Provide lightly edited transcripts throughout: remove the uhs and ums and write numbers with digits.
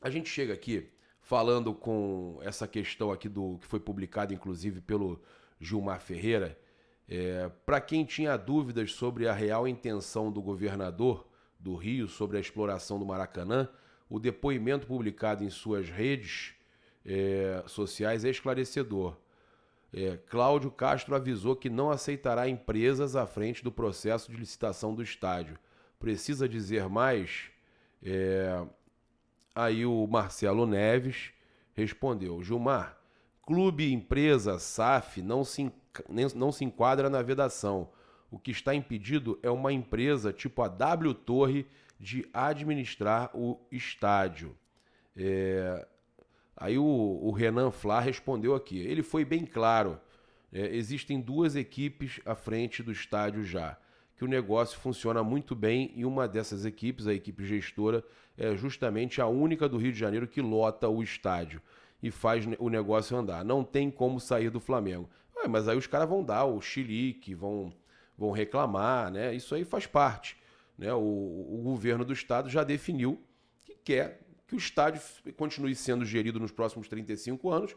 A gente chega aqui falando com essa questão aqui do que foi publicado, inclusive, pelo Gilmar Ferreira. Para quem tinha dúvidas sobre a real intenção do governador do Rio sobre a exploração do Maracanã, o depoimento publicado em suas redes sociais é esclarecedor. Cláudio Castro avisou que não aceitará empresas à frente do processo de licitação do estádio. Precisa dizer mais? É, Aí o Marcelo Neves respondeu: Gilmar, clube, empresa, SAF não se enquadra na vedação. O que está impedido é uma empresa tipo a W Torre de administrar o estádio. É, Aí o Renan Flá respondeu aqui. Ele foi bem claro. Existem duas equipes à frente do estádio já. Que o negócio funciona muito bem e uma dessas equipes, a equipe gestora, é justamente a única do Rio de Janeiro que lota o estádio e faz o negócio andar. Não tem como sair do Flamengo. Mas aí os caras vão dar o chilique, vão reclamar, né? Isso aí faz parte. Né? O governo do estado já definiu que quer que o estádio continue sendo gerido nos próximos 35 anos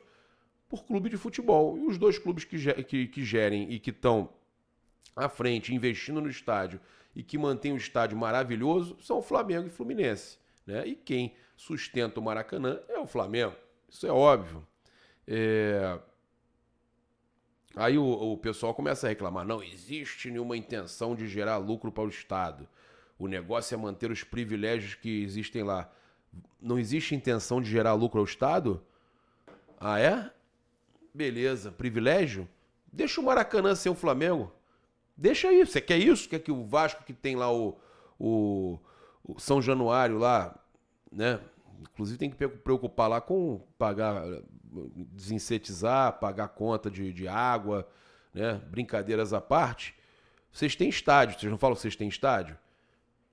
por clube de futebol. E os dois clubes que gerem e que estão à frente, investindo no estádio e que mantém o estádio maravilhoso, são o Flamengo e o Fluminense. Né? E quem sustenta o Maracanã é o Flamengo. Isso é óbvio. É... Aí o pessoal começa a reclamar. Não existe nenhuma intenção de gerar lucro para o Estado. O negócio é manter os privilégios que existem lá. Não existe intenção de gerar lucro ao Estado? Ah, é? Beleza. Privilégio? Deixa o Maracanã ser o Flamengo. Deixa aí. Você quer isso? Quer que o Vasco, que tem lá o, o São Januário lá, né? Inclusive tem que preocupar lá com pagar, desinsetizar, pagar conta de água, né? Brincadeiras à parte. Vocês têm estádio. Vocês não falam que vocês têm estádio?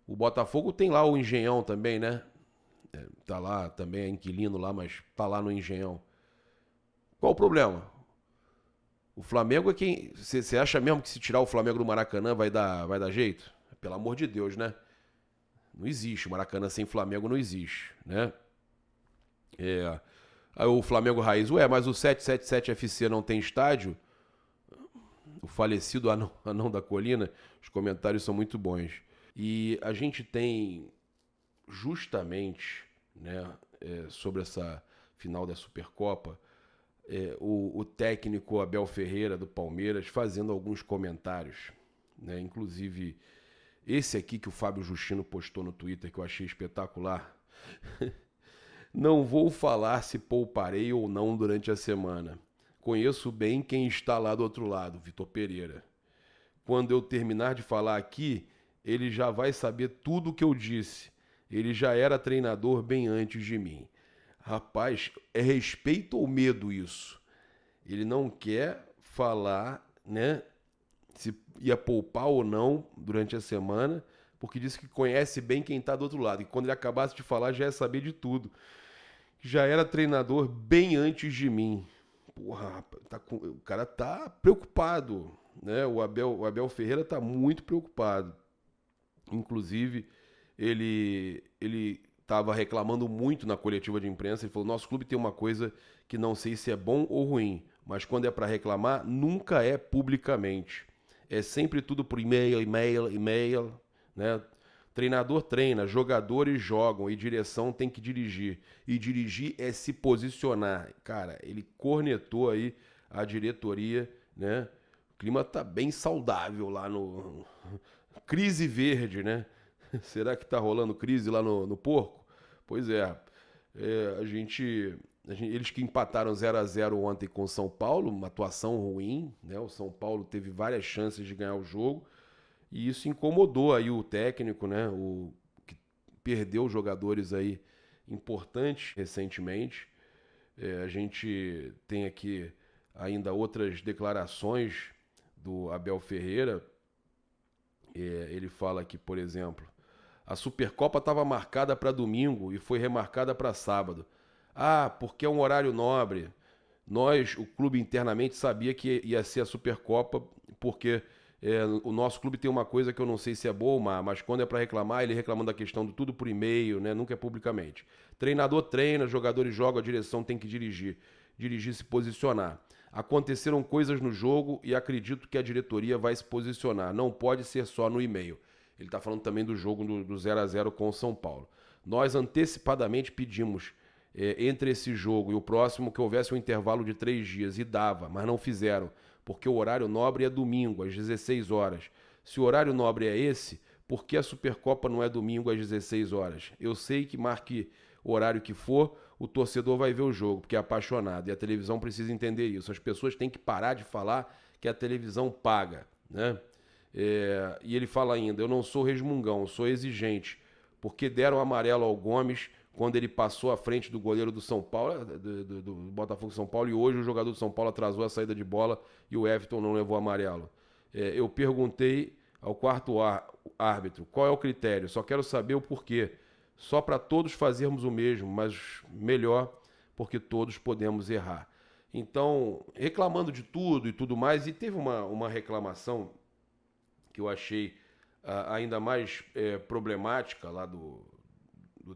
O Botafogo tem lá o Engenhão também, né? Tá lá também, é inquilino lá, mas tá lá no Engenhão. Qual o problema? O Flamengo é quem. Você acha mesmo que se tirar o Flamengo do Maracanã vai dar jeito? Pelo amor de Deus, né? Não existe. O Maracanã sem Flamengo não existe, né? Aí o Flamengo Raiz, mas o 777 FC não tem estádio? O falecido anão da colina, os comentários são muito bons. E a gente tem justamente, né, sobre essa final da Supercopa, o técnico Abel Ferreira do Palmeiras fazendo alguns comentários, né, inclusive esse aqui que o Fábio Justino postou no Twitter que eu achei espetacular. Não vou falar se pouparei ou não durante a semana. Conheço bem quem está lá do outro lado, Vitor Pereira. Quando eu terminar de falar aqui, ele já vai saber tudo o que eu disse. Ele já era treinador bem antes de mim. Rapaz, é respeito ou medo isso? Ele não quer falar, né, se ia poupar ou não durante a semana, porque disse que conhece bem quem está do outro lado. E quando ele acabasse de falar, já ia saber de tudo. Já era treinador bem antes de mim. Porra, rapaz, o cara tá preocupado, né? O Abel Ferreira tá muito preocupado. Inclusive, ele estava reclamando muito na coletiva de imprensa. Ele falou: nosso clube tem uma coisa que não sei se é bom ou ruim, mas quando é para reclamar, nunca é publicamente. É sempre tudo por e-mail, né? Treinador treina, jogadores jogam e direção tem que dirigir. E dirigir é se posicionar. Cara, ele cornetou aí a diretoria, né? O clima tá bem saudável lá no crise verde, né? Será que tá rolando crise lá no Porco? Pois é. Eles que empataram 0-0 ontem com o São Paulo, uma atuação ruim, né? O São Paulo teve várias chances de ganhar o jogo e isso incomodou aí o técnico, né? O que perdeu jogadores aí importantes recentemente. A gente tem aqui ainda outras declarações do Abel Ferreira. Ele fala aqui, por exemplo, a Supercopa estava marcada para domingo e foi remarcada para sábado. Ah, porque é um horário nobre. Nós, o clube internamente, sabia que ia ser a Supercopa porque O nosso clube tem uma coisa que eu não sei se é boa ou má, mas quando é para reclamar, ele reclamando da questão do tudo por e-mail, né? Nunca é publicamente. Treinador treina, jogadores jogam, a direção tem que dirigir. Dirigir, se posicionar. Aconteceram coisas no jogo e acredito que a diretoria vai se posicionar. Não pode ser só no e-mail. Ele está falando também do jogo do 0-0 com o São Paulo. Nós antecipadamente pedimos, entre esse jogo e o próximo, que houvesse um intervalo de 3 dias, e dava, mas não fizeram, porque o horário nobre é domingo, às 16 horas. Se o horário nobre é esse, por que a Supercopa não é domingo às 16 horas? Eu sei que marque o horário que for, o torcedor vai ver o jogo, porque é apaixonado, e a televisão precisa entender isso. As pessoas têm que parar de falar que a televisão paga, né? E ele fala ainda, eu não sou resmungão, sou exigente, porque deram amarelo ao Gomes quando ele passou à frente do goleiro do São Paulo, do Botafogo São Paulo, e hoje o jogador do São Paulo atrasou a saída de bola e o Everton não levou amarelo. Eu perguntei ao quarto árbitro qual é o critério, só quero saber o porquê. Só para todos fazermos o mesmo, mas melhor, porque todos podemos errar. Então, reclamando de tudo e tudo mais, e teve uma reclamação que eu achei ainda mais problemática lá do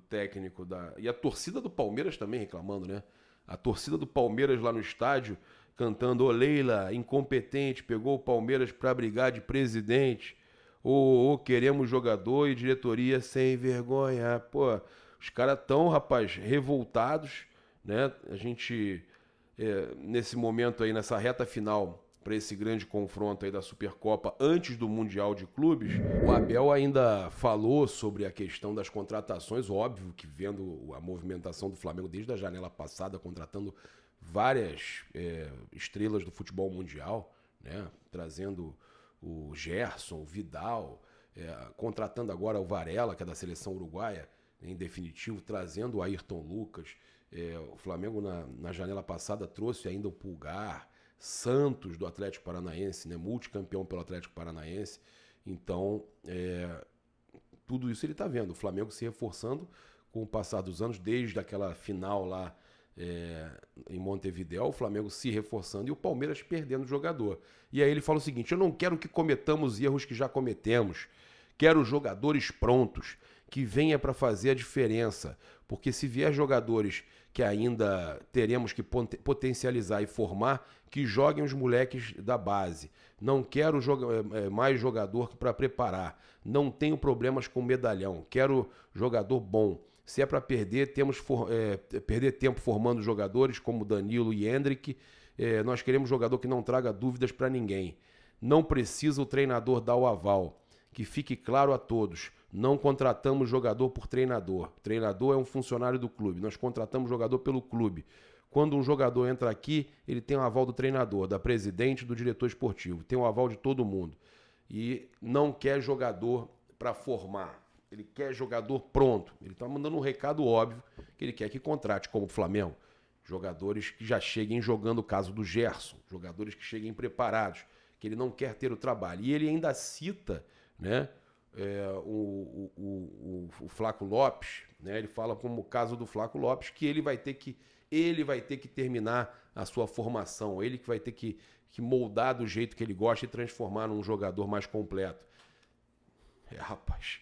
técnico e a torcida do Palmeiras também reclamando, né? A torcida do Palmeiras lá no estádio cantando: "Ô Leila, incompetente, pegou o Palmeiras para brigar de presidente. Ô, queremos jogador e diretoria sem vergonha." Pô, os caras tão, rapaz, revoltados, né? A gente, nesse momento aí, nessa reta final, para esse grande confronto aí da Supercopa antes do Mundial de Clubes, o Abel ainda falou sobre a questão das contratações, óbvio que vendo a movimentação do Flamengo desde a janela passada, contratando várias estrelas do futebol mundial, né? Trazendo o Gerson, o Vidal, contratando agora o Varela, que é da seleção uruguaia, em definitivo, trazendo o Ayrton Lucas. O Flamengo na janela passada trouxe ainda o Pulgar, Santos do Atlético Paranaense, né? Multicampeão pelo Atlético Paranaense. Então, tudo isso ele está vendo. O Flamengo se reforçando com o passar dos anos, desde aquela final lá em Montevidéu, o Flamengo se reforçando e o Palmeiras perdendo o jogador. E aí ele fala o seguinte: eu não quero que cometamos erros que já cometemos. Quero jogadores prontos, que venha para fazer a diferença. Porque se vier jogadores que ainda teremos que potencializar e formar, que joguem os moleques da base. Não quero mais jogador para preparar. Não tenho problemas com medalhão. Quero jogador bom. Se é para perder, temos perder tempo formando jogadores como Danilo e Hendrick. Nós queremos jogador que não traga dúvidas para ninguém. Não precisa o treinador dar o aval. Que fique claro a todos, não contratamos jogador por treinador. Treinador é um funcionário do clube, nós contratamos jogador pelo clube. Quando um jogador entra aqui, ele tem o aval do treinador, da presidente, do diretor esportivo, tem o aval de todo mundo. E não quer jogador para formar, ele quer jogador pronto. Ele está mandando um recado óbvio, que ele quer que contrate, como o Flamengo, jogadores que já cheguem jogando, o caso do Gerson, jogadores que cheguem preparados, que ele não quer ter o trabalho. E ele ainda cita, né, o Flaco Lopes, né, ele fala como o caso do Flaco Lopes, que ele vai ter que terminar a sua formação, ele que vai ter que moldar do jeito que ele gosta e transformar num jogador mais completo. Rapaz,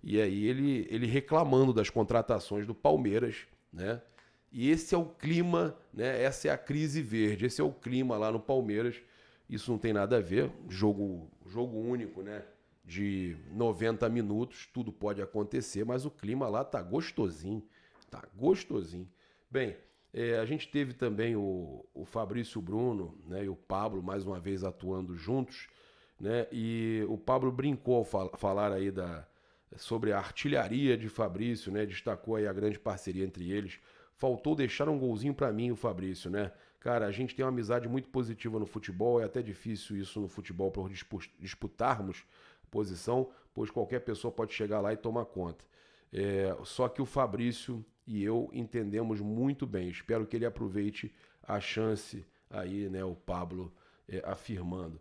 e aí ele reclamando das contratações do Palmeiras, né, e esse é o clima, né, essa é a crise verde, esse é o clima lá no Palmeiras. Isso não tem nada a ver, jogo único, né, de 90 minutos, tudo pode acontecer, mas o clima lá tá gostosinho, tá gostosinho. Bem, a gente teve também o Fabrício Bruno, né, e o Pablo mais uma vez atuando juntos, né, e o Pablo brincou ao falar aí sobre a artilharia de Fabrício, né, destacou aí a grande parceria entre eles. Faltou deixar um golzinho para mim, o Fabrício, né? Cara, a gente tem uma amizade muito positiva no futebol, é até difícil isso no futebol para disputarmos posição, pois qualquer pessoa pode chegar lá e tomar conta. Só que o Fabrício e eu entendemos muito bem. Espero que ele aproveite a chance aí, né, o Pablo afirmando.